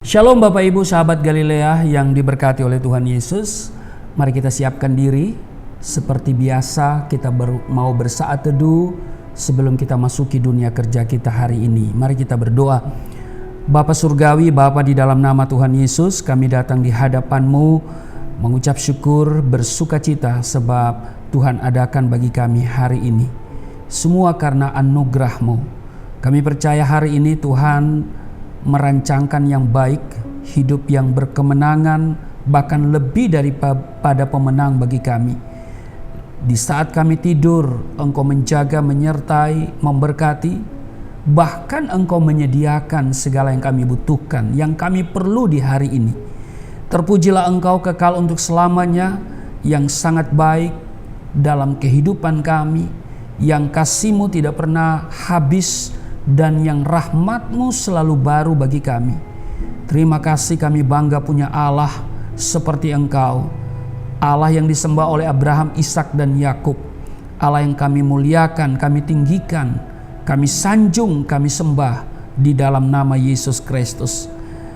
Shalom Bapak Ibu sahabat Galilea yang diberkati oleh Tuhan Yesus. Mari kita siapkan diri. Seperti biasa kita mau bersaat teduh sebelum kita masuki dunia kerja kita hari ini. Mari kita berdoa. Bapa Surgawi, Bapa di dalam nama Tuhan Yesus, kami datang di hadapan-Mu mengucap syukur, bersuka cita sebab Tuhan adakan bagi kami hari ini. Semua karena anugerah-Mu. Kami percaya hari ini Tuhan merancangkan yang baik, hidup yang berkemenangan, bahkan lebih daripada pemenang bagi kami. Di saat kami tidur, Engkau menjaga, menyertai, memberkati, bahkan Engkau menyediakan segala yang kami butuhkan, yang kami perlu di hari ini. Terpujilah Engkau kekal untuk selamanya, yang sangat baik dalam kehidupan kami, yang kasih-Mu tidak pernah habis, dan yang rahmat-Mu selalu baru bagi kami. Terima kasih, kami bangga punya Allah seperti Engkau, Allah yang disembah oleh Abraham, Ishak dan Yakub, Allah yang kami muliakan, kami tinggikan, kami sanjung, kami sembah di dalam nama Yesus Kristus.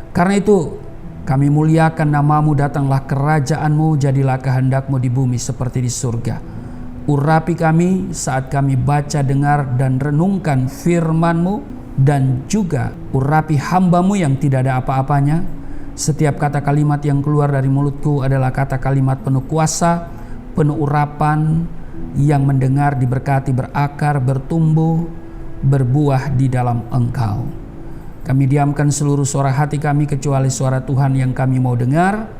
Karena itu kami muliakan nama-Mu, datanglah kerajaan-Mu, jadilah kehendak-Mu di bumi seperti di surga. Urapi kami saat kami baca, dengar, dan renungkan firman-Mu, dan juga urapi hamba-Mu yang tidak ada apa-apanya. Setiap kata kalimat yang keluar dari mulutku adalah kata kalimat penuh kuasa, penuh urapan, yang mendengar diberkati, berakar, bertumbuh, berbuah di dalam Engkau. Kami diamkan seluruh suara hati kami kecuali suara Tuhan yang kami mau dengar.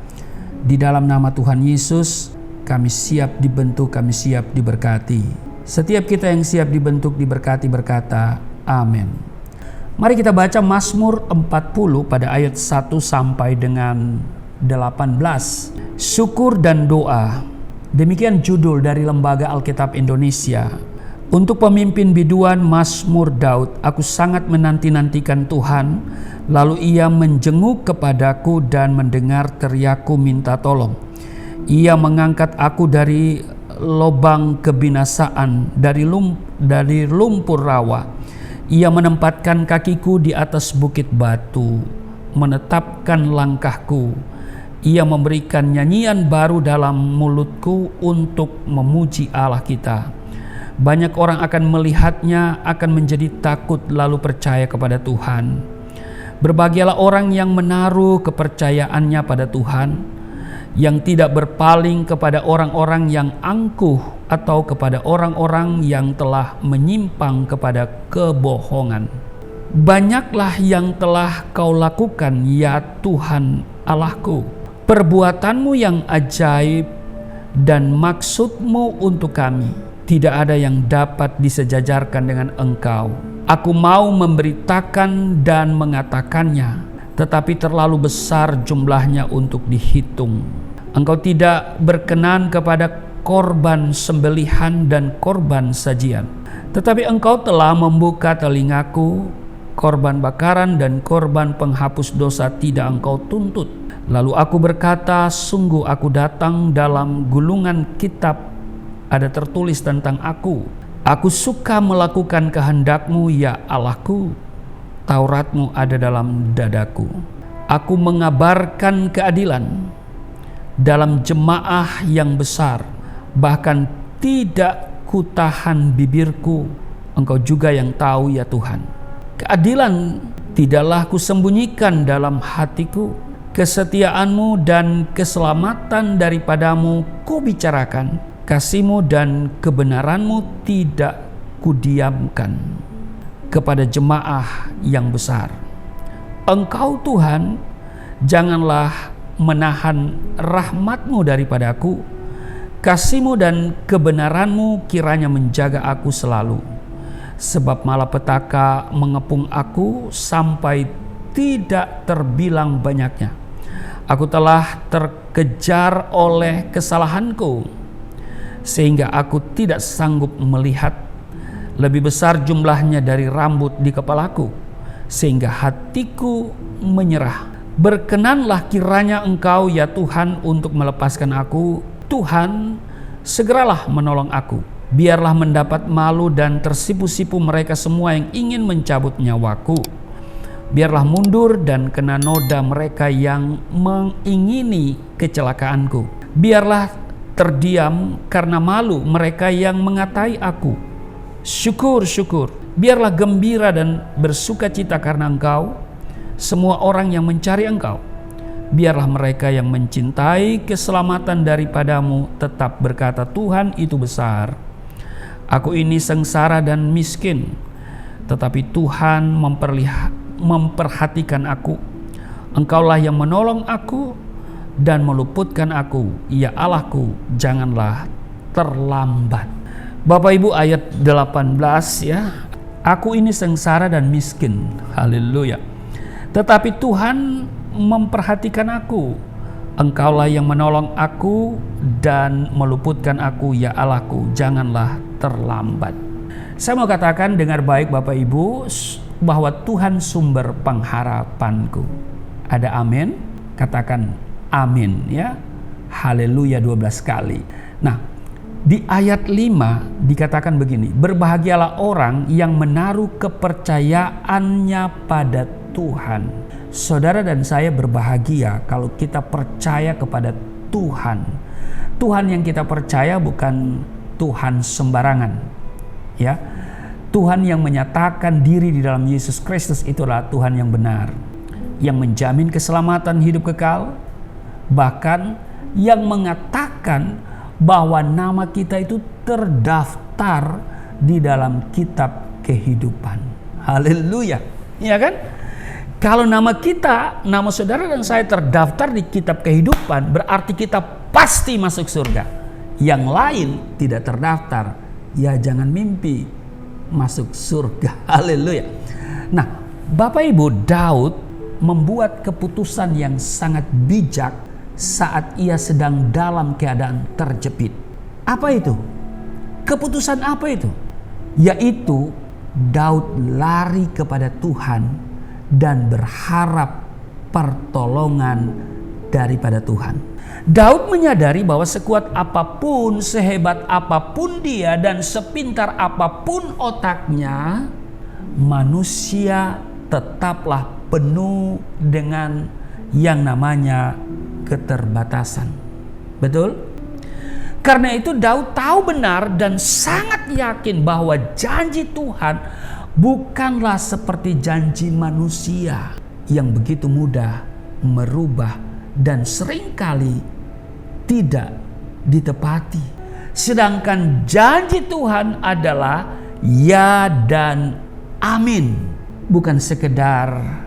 Di dalam nama Tuhan Yesus, kami siap dibentuk, kami siap diberkati. Setiap kita yang siap dibentuk, diberkati, berkata amin. Mari kita baca Mazmur 40 pada ayat 1 sampai dengan 18. Syukur dan doa. Demikian judul dari Lembaga Alkitab Indonesia. Untuk pemimpin biduan Mazmur Daud, aku sangat menanti-nantikan Tuhan, lalu Ia menjenguk kepadaku dan mendengar teriakku minta tolong. Ia mengangkat aku dari lubang kebinasaan, dari lumpur rawa. Ia menempatkan kakiku di atas bukit batu, menetapkan langkahku. Ia memberikan nyanyian baru dalam mulutku untuk memuji Allah kita. Banyak orang akan melihatnya, akan menjadi takut lalu percaya kepada Tuhan. Berbahagialah orang yang menaruh kepercayaannya pada Tuhan, yang tidak berpaling kepada orang-orang yang angkuh atau kepada orang-orang yang telah menyimpang kepada kebohongan. Banyaklah yang telah Kau lakukan, ya Tuhan Allahku. Perbuatanmu yang ajaib dan maksud-Mu untuk kami, tidak ada yang dapat disejajarkan dengan Engkau. Aku mau memberitakan dan mengatakannya, tetapi terlalu besar jumlahnya untuk dihitung. Engkau tidak berkenan kepada korban sembelihan dan korban sajian, tetapi Engkau telah membuka telingaku. Korban bakaran dan korban penghapus dosa tidak Engkau tuntut. Lalu aku berkata, sungguh aku datang, dalam gulungan kitab ada tertulis tentang aku. Aku suka melakukan kehendak-Mu, ya Allahku. Taurat-Mu ada dalam dadaku. Aku mengabarkan keadilan dalam jemaah yang besar, bahkan tidak kutahan bibirku. Engkau juga yang tahu, ya Tuhan. Keadilan tidaklah kusembunyikan dalam hatiku. Kesetiaan-Mu dan keselamatan daripada-Mu kubicarakan. Kasih-Mu dan kebenaran-Mu tidak kudiamkan kepada jemaah yang besar. Engkau Tuhan, janganlah menahan rahmat-Mu daripadaku. Kasih-Mu dan kebenaran-Mu kiranya menjaga aku selalu. Sebab malapetaka mengepung aku sampai tidak terbilang banyaknya. Aku telah terkejar oleh kesalahanku, sehingga aku tidak sanggup melihat. Lebih besar jumlahnya dari rambut di kepalaku, sehingga hatiku menyerah. Berkenanlah kiranya Engkau, ya Tuhan, untuk melepaskan aku. Tuhan, segeralah menolong aku. Biarlah mendapat malu dan tersipu-sipu mereka semua yang ingin mencabut nyawaku. Biarlah mundur dan kena noda mereka yang mengingini kecelakaanku. Biarlah terdiam karena malu mereka yang mengatai aku. Syukur, syukur. Biarlah gembira dan bersukacita karena Engkau, semua orang yang mencari Engkau. Biarlah mereka yang mencintai keselamatan daripadamu tetap berkata, Tuhan itu besar. Aku ini sengsara dan miskin, tetapi Tuhan memperhatikan aku. Engkaulah yang menolong aku dan meluputkan aku. Ya Allahku, janganlah terlambat. Bapak Ibu, ayat 18 ya. Aku ini sengsara dan miskin. Haleluya. Tetapi Tuhan memperhatikan aku. Engkaulah yang menolong aku dan meluputkan aku. Ya Allahku, janganlah terlambat. Saya mau katakan, dengar baik Bapak Ibu, bahwa Tuhan sumber pengharapanku. Ada amin? Katakan amin ya. Haleluya 12 kali. Nah, di ayat 5 dikatakan begini, berbahagialah orang yang menaruh kepercayaannya pada Tuhan. Saudara dan saya berbahagia kalau kita percaya kepada Tuhan. Tuhan yang kita percaya bukan Tuhan sembarangan. Ya. Tuhan yang menyatakan diri di dalam Yesus Kristus itulah Tuhan yang benar, yang menjamin keselamatan hidup kekal, bahkan yang mengatakan bahwa nama kita itu terdaftar di dalam kitab kehidupan. Haleluya. Ya kan? Kalau nama kita, nama saudara dan saya terdaftar di kitab kehidupan, berarti kita pasti masuk surga. Yang lain tidak terdaftar, ya jangan mimpi masuk surga. Haleluya. Nah, Bapak Ibu, Daud membuat keputusan yang sangat bijak saat ia sedang dalam keadaan terjepit. Apa itu? Keputusan apa itu? Yaitu Daud lari kepada Tuhan dan berharap pertolongan daripada Tuhan. Daud menyadari bahwa sekuat apapun, sehebat apapun dia, dan sepintar apapun otaknya, manusia tetaplah penuh dengan yang namanya keterbatasan. Betul? Karena itu Daud tahu benar dan sangat yakin bahwa janji Tuhan bukanlah seperti janji manusia yang begitu mudah merubah dan seringkali tidak ditepati. Sedangkan janji Tuhan adalah ya dan amin, bukan sekedar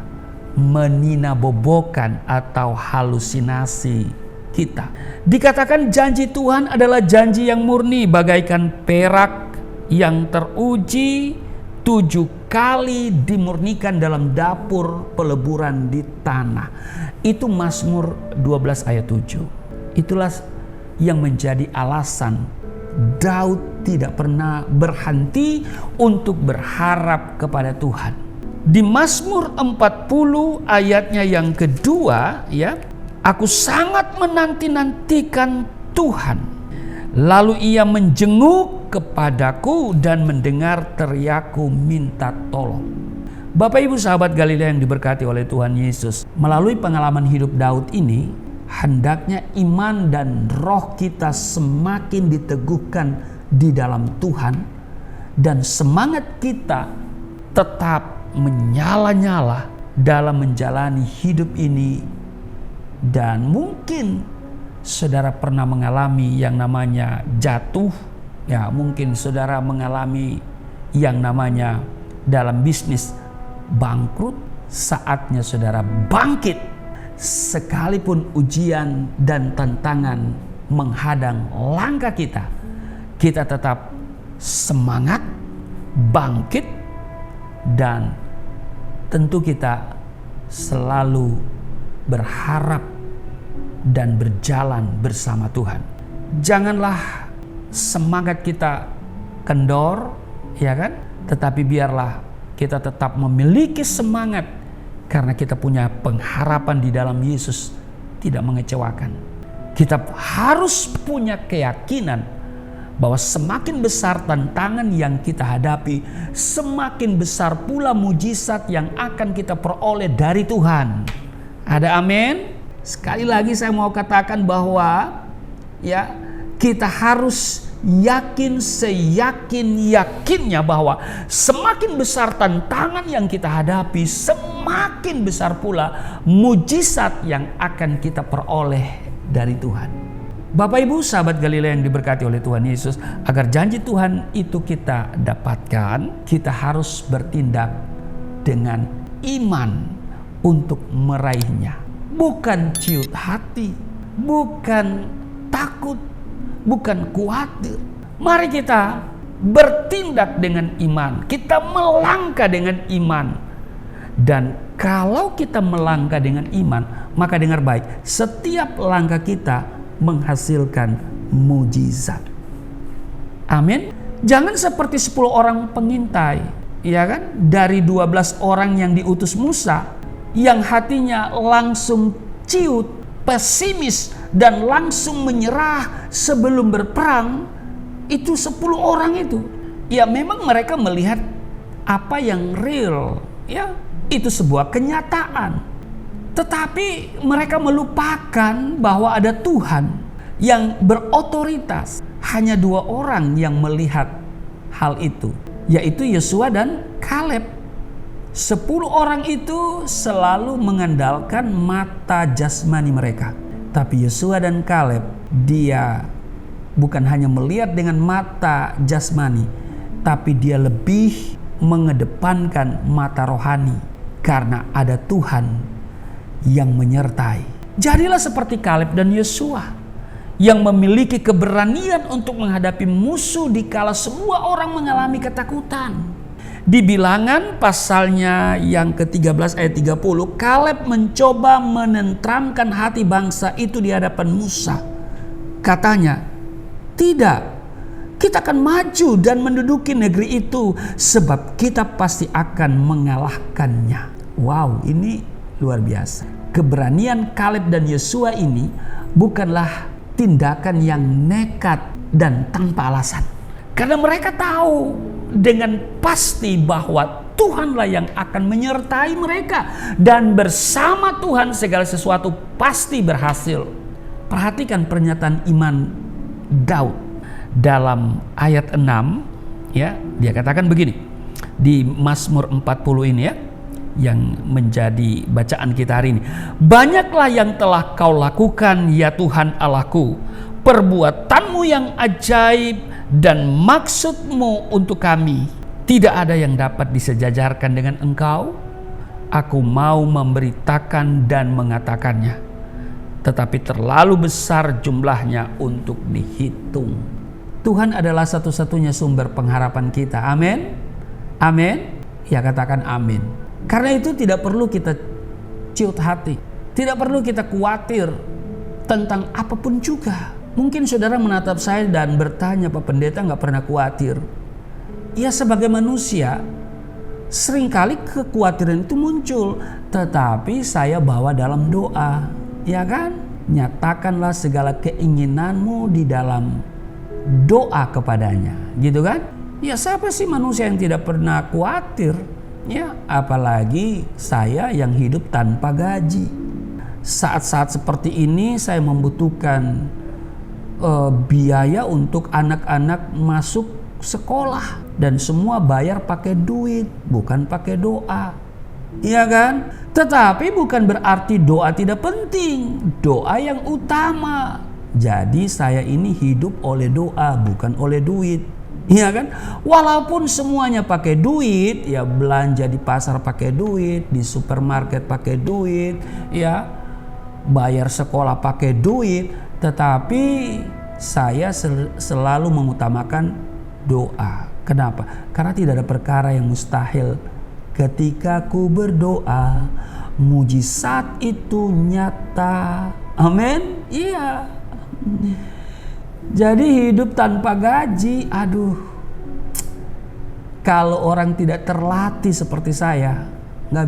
meninabobokan atau halusinasi kita. Dikatakan janji Tuhan adalah janji yang murni, bagaikan perak yang teruji 7 kali dimurnikan dalam dapur peleburan di tanah. Itu Mazmur 12 ayat 7. Itulah yang menjadi alasan Daud tidak pernah berhenti untuk berharap kepada Tuhan. Di Mazmur 40 ayatnya yang kedua ya, aku sangat menanti-nantikan Tuhan. Lalu ia menjenguk kepadaku dan mendengar teriakku minta tolong. Bapak Ibu sahabat Galilea yang diberkati oleh Tuhan Yesus, melalui pengalaman hidup Daud ini, hendaknya iman dan roh kita semakin diteguhkan di dalam Tuhan, dan semangat kita tetap menyala-nyala dalam menjalani hidup ini. Dan mungkin saudara pernah mengalami yang namanya jatuh, ya mungkin saudara mengalami yang namanya dalam bisnis bangkrut. Saatnya saudara bangkit. Sekalipun ujian dan tantangan menghadang langkah kita, kita tetap semangat, bangkit, dan tentu kita selalu berharap dan berjalan bersama Tuhan. Janganlah semangat kita kendor, ya kan? Tetapi biarlah kita tetap memiliki semangat karena kita punya pengharapan di dalam Yesus tidak mengecewakan. Kita harus punya keyakinan bahwa semakin besar tantangan yang kita hadapi, semakin besar pula mujizat yang akan kita peroleh dari Tuhan. Ada amin? Sekali lagi saya mau katakan bahwa ya, kita harus yakin seyakin-yakinnya bahwa semakin besar tantangan yang kita hadapi, semakin besar pula mujizat yang akan kita peroleh dari Tuhan. Bapak Ibu sahabat Galilea yang diberkati oleh Tuhan Yesus, agar janji Tuhan itu kita dapatkan, kita harus bertindak dengan iman untuk meraihnya. Bukan ciut hati, bukan takut, bukan khawatir. Mari kita bertindak dengan iman. Kita melangkah dengan iman. Dan kalau kita melangkah dengan iman, maka dengar baik, setiap langkah kita menghasilkan mujizat. Amin. Jangan seperti 10 orang pengintai, ya kan? Dari 12 orang yang diutus Musa, yang hatinya langsung ciut, pesimis, dan langsung menyerah sebelum berperang. Itu 10 orang itu. Ya memang mereka melihat apa yang real, ya itu sebuah kenyataan. Tetapi mereka melupakan bahwa ada Tuhan yang berotoritas. Hanya 2 orang yang melihat hal itu, yaitu Yosua dan Kaleb. 10 orang itu selalu mengandalkan mata jasmani mereka. Tapi Yosua dan Kaleb, dia bukan hanya melihat dengan mata jasmani, tapi dia lebih mengedepankan mata rohani. Karena ada Tuhan yang menyertai. Jadilah seperti Kaleb dan Yosua yang memiliki keberanian untuk menghadapi musuh dikala semua orang mengalami ketakutan. Di Bilangan pasalnya yang ke-13 ayat 30, Kaleb mencoba menenteramkan hati bangsa itu di hadapan Musa. Katanya, "Tidak, kita akan maju dan menduduki negeri itu sebab kita pasti akan mengalahkannya." Wow, ini luar biasa. Keberanian Kaleb dan Yosua ini bukanlah tindakan yang nekat dan tanpa alasan. Karena mereka tahu dengan pasti bahwa Tuhanlah yang akan menyertai mereka. Dan bersama Tuhan segala sesuatu pasti berhasil. Perhatikan pernyataan iman Daud dalam ayat 6. Ya, dia katakan begini. Di Mazmur 40 ini ya, yang menjadi bacaan kita hari ini. "Banyaklah yang telah kau lakukan ya Tuhan Allahku, perbuatanmu yang ajaib dan maksudmu untuk kami. Tidak ada yang dapat disejajarkan dengan engkau. Aku mau memberitakan dan mengatakannya, tetapi terlalu besar jumlahnya untuk dihitung." Tuhan adalah satu-satunya sumber pengharapan kita. Amin. Amin. Ya, katakan amin. Karena itu tidak perlu kita ciut hati, tidak perlu kita khawatir tentang apapun juga. Mungkin saudara menatap saya dan bertanya, "Pak Pendeta nggak pernah khawatir?" Ya, sebagai manusia seringkali kekhawatiran itu muncul, tetapi saya bawa dalam doa, ya kan? Nyatakanlah segala keinginanmu di dalam doa kepadanya, gitu kan? Ya, siapa sih manusia yang tidak pernah khawatir? Ya, apalagi saya yang hidup tanpa gaji. Saat-saat seperti ini saya membutuhkan biaya untuk anak-anak masuk sekolah. Dan semua bayar pakai duit, bukan pakai doa. Iya kan? Tetapi bukan berarti doa tidak penting. Doa yang utama. Jadi saya ini hidup oleh doa, bukan oleh duit. Iya kan? Walaupun semuanya pakai duit, ya belanja di pasar pakai duit, di supermarket pakai duit, ya bayar sekolah pakai duit, tetapi saya selalu mengutamakan doa. Kenapa? Karena tidak ada perkara yang mustahil. Ketika ku berdoa, mujizat itu nyata. Amin. Iya. Jadi hidup tanpa gaji, aduh. Kalau orang tidak terlatih seperti saya, nggak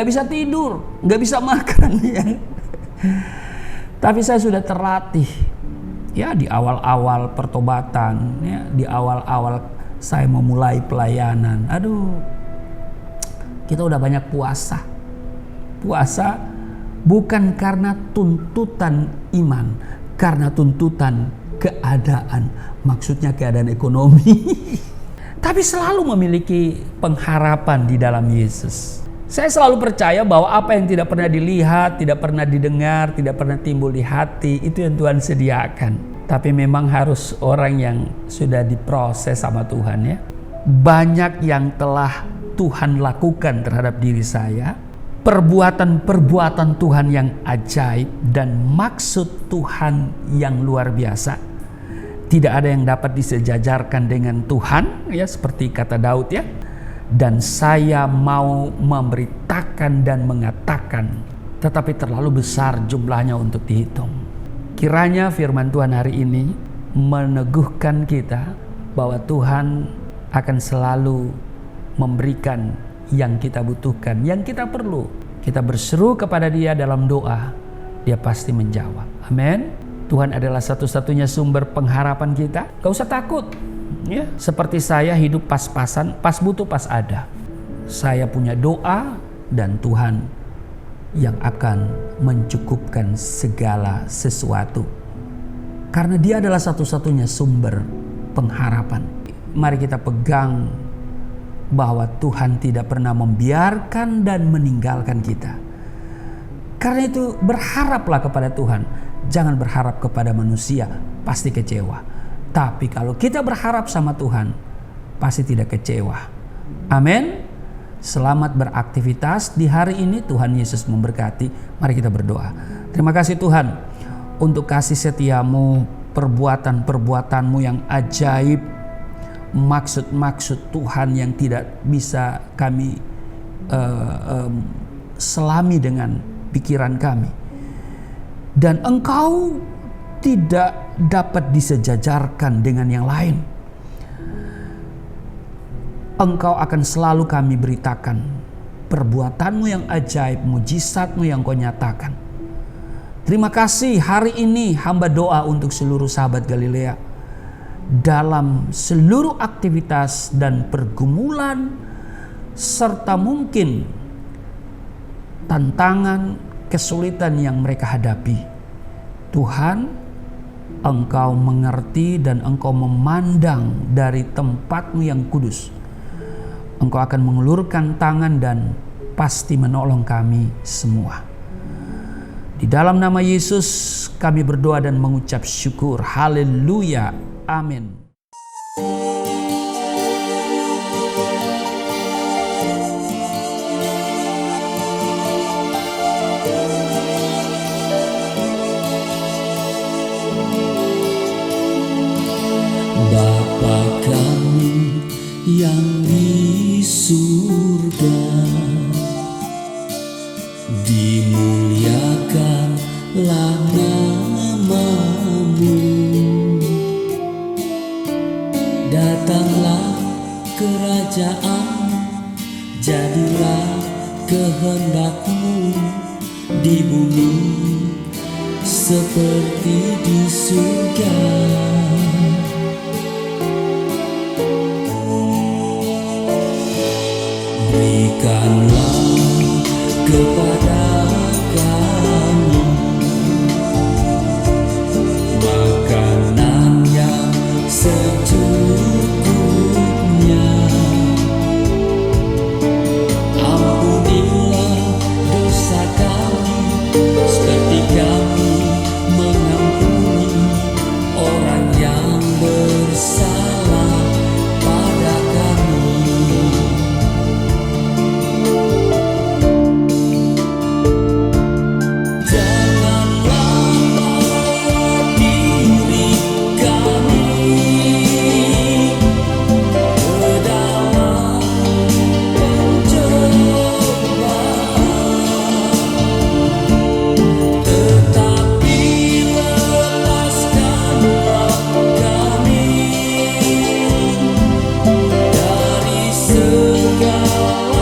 bisa tidur, nggak bisa makan ya. Tapi saya sudah terlatih. Ya, di awal-awal pertobatan, ya, di awal-awal saya memulai pelayanan. Aduh, kita udah banyak puasa. Puasa bukan karena tuntutan iman, karena tuntutan keadaan. Maksudnya keadaan ekonomi. Tapi selalu memiliki pengharapan di dalam Yesus. Saya selalu percaya bahwa apa yang tidak pernah dilihat, tidak pernah didengar, tidak pernah timbul di hati, itu yang Tuhan sediakan. Tapi memang harus orang yang sudah diproses sama Tuhan, ya. Banyak yang telah Tuhan lakukan terhadap diri saya. Perbuatan-perbuatan Tuhan yang ajaib dan maksud Tuhan yang luar biasa. Tidak ada yang dapat disejajarkan dengan Tuhan, ya, seperti kata Daud, ya. Dan saya mau memberitakan dan mengatakan, tetapi terlalu besar jumlahnya untuk dihitung. Kiranya firman Tuhan hari ini meneguhkan kita bahwa Tuhan akan selalu memberikan yang kita butuhkan, yang kita perlu. Kita berseru kepada Dia dalam doa, Dia pasti menjawab. Amin. Tuhan adalah satu-satunya sumber pengharapan kita. Gak usah takut. Ya, seperti saya hidup pas-pasan, pas butuh pas ada. Saya punya doa dan Tuhan yang akan mencukupkan segala sesuatu. Karena Dia adalah satu-satunya sumber pengharapan. Mari kita pegang bahwa Tuhan tidak pernah membiarkan dan meninggalkan kita. Karena itu berharaplah kepada Tuhan. Jangan berharap kepada manusia, pasti kecewa. Tapi kalau kita berharap sama Tuhan, pasti tidak kecewa. Amin. Selamat beraktivitas di hari ini. Tuhan Yesus memberkati. Mari kita berdoa. Terima kasih Tuhan untuk kasih setiamu, perbuatan-perbuatanmu yang ajaib, maksud-maksud Tuhan yang tidak bisa kami selami dengan pikiran kami. Dan Engkau tidak dapat disejajarkan dengan yang lain. Engkau akan selalu kami beritakan perbuatanmu yang ajaib, mujizatmu yang Kau nyatakan. Terima kasih hari ini hamba doa untuk seluruh sahabat Galilea dalam seluruh aktivitas dan pergumulan serta mungkin tantangan, kesulitan yang mereka hadapi. Tuhan, Engkau mengerti dan Engkau memandang dari tempat-Mu yang kudus. Engkau akan mengulurkan tangan dan pasti menolong kami semua. Di dalam nama Yesus kami berdoa dan mengucap syukur. Haleluya. Amin. Bapa kami yang di surga, dimuliakanlah nama-Mu. Datanglah kerajaan, jadilah kehendak-Mu di bumi seperti di surga. Berikanlah kepada kami makanan yang secukupnya. Ampunilah dosa kami seperti kami mengampuni orang yang bersalah pada kami. Segala